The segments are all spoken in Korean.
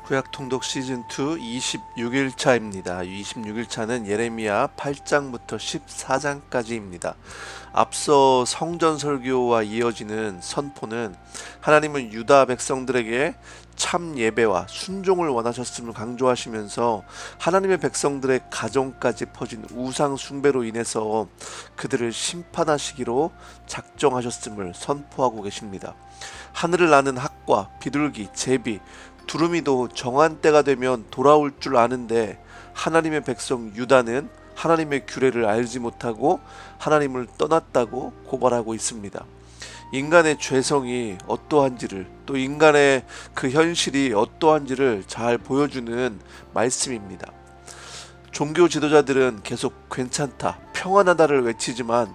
구약 통독 시즌 2 26일차입니다. 26일차는 예레미야 8장부터 14장까지입니다. 앞서 성전 설교와 이어지는 선포는 하나님은 유다 백성들에게 참 예배와 순종을 원하셨음을 강조하시면서 하나님의 백성들의 가정까지 퍼진 우상 숭배로 인해서 그들을 심판하시기로 작정하셨음을 선포하고 계십니다. 하늘을 나는 학과 비둘기, 제비, 두루미도 정한 때가 되면 돌아올 줄 아는데 하나님의 백성 유다는 하나님의 규례를 알지 못하고 하나님을 떠났다고 고발하고 있습니다. 인간의 죄성이 어떠한지를, 또 인간의 그 현실이 어떠한지를 잘 보여주는 말씀입니다. 종교 지도자들은 계속 괜찮다, 평안하다를 외치지만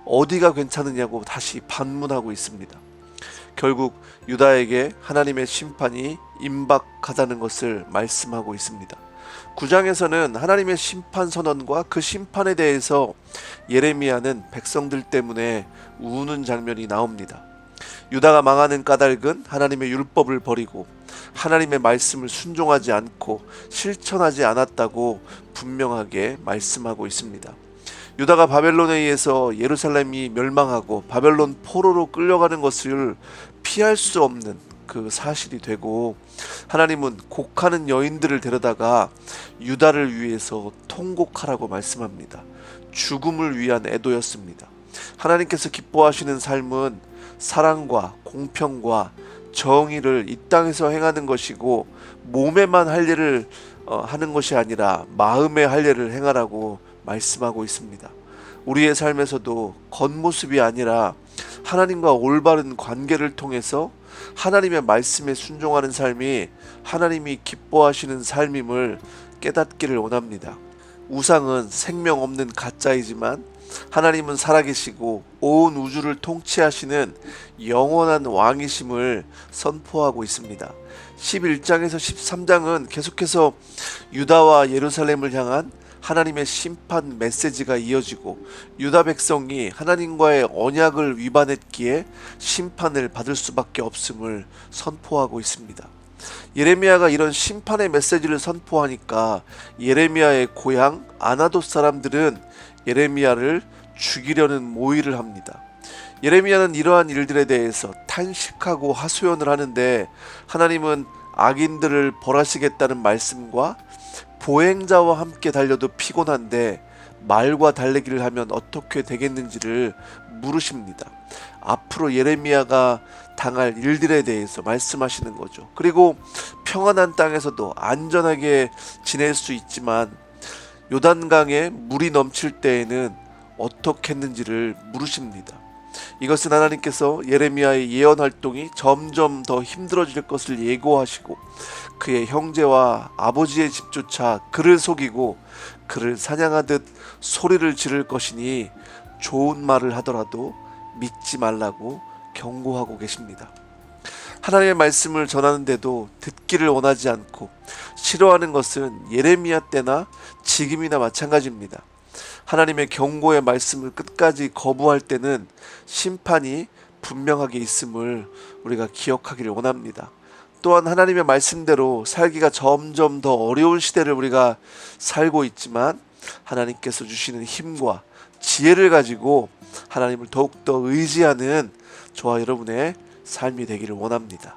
어디가 괜찮으냐고 다시 반문하고 있습니다. 결국 유다에게 하나님의 심판이 임박하다는 것을 말씀하고 있습니다. 9장에서는 하나님의 심판 선언과 그 심판에 대해서 예레미야는 백성들 때문에 우는 장면이 나옵니다. 유다가 망하는 까닭은 하나님의 율법을 버리고 하나님의 말씀을 순종하지 않고 실천하지 않았다고 분명하게 말씀하고 있습니다. 유다가 바벨론에 의해서 예루살렘이 멸망하고 바벨론 포로로 끌려가는 것을 피할 수 없는 그 사실이 되고, 하나님은 곡하는 여인들을 데려다가 유다를 위해서 통곡하라고 말씀합니다. 죽음을 위한 애도였습니다. 하나님께서 기뻐하시는 삶은 사랑과 공평과 정의를 이 땅에서 행하는 것이고, 몸에만 할 일을 하는 것이 아니라 마음에 할 일을 행하라고 말씀하고 있습니다. 우리의 삶에서도 겉모습이 아니라 하나님과 올바른 관계를 통해서 하나님의 말씀에 순종하는 삶이 하나님이 기뻐하시는 삶임을 깨닫기를 원합니다. 우상은 생명 없는 가짜이지만 하나님은 살아계시고 온 우주를 통치하시는 영원한 왕이심을 선포하고 있습니다. 11장에서 13장은 계속해서 유다와 예루살렘을 향한 하나님의 심판 메시지가 이어지고, 유다 백성이 하나님과의 언약을 위반했기에 심판을 받을 수밖에 없음을 선포하고 있습니다. 예레미야가 이런 심판의 메시지를 선포하니까 예레미야의 고향 아나돗 사람들은 예레미야를 죽이려는 모의를 합니다. 예레미야는 이러한 일들에 대해서 탄식하고 하소연을 하는데, 하나님은 악인들을 벌하시겠다는 말씀과 보행자와 함께 달려도 피곤한데 말과 달리기를 하면 어떻게 되겠는지를 물으십니다. 앞으로 예레미야가 당할 일들에 대해서 말씀하시는 거죠. 그리고 평안한 땅에서도 안전하게 지낼 수 있지만 요단강에 물이 넘칠 때에는 어떻게 했는지를 물으십니다. 이것은 하나님께서 예레미야의 예언 활동이 점점 더 힘들어질 것을 예고하시고, 그의 형제와 아버지의 집조차 그를 속이고 그를 사냥하듯 소리를 지를 것이니 좋은 말을 하더라도 믿지 말라고 경고하고 계십니다. 하나님의 말씀을 전하는데도 듣기를 원하지 않고 싫어하는 것은 예레미야 때나 지금이나 마찬가지입니다. 하나님의 경고의 말씀을 끝까지 거부할 때는 심판이 분명하게 있음을 우리가 기억하기를 원합니다. 또한 하나님의 말씀대로 살기가 점점 더 어려운 시대를 우리가 살고 있지만, 하나님께서 주시는 힘과 지혜를 가지고 하나님을 더욱더 의지하는 저와 여러분의 삶이 되기를 원합니다.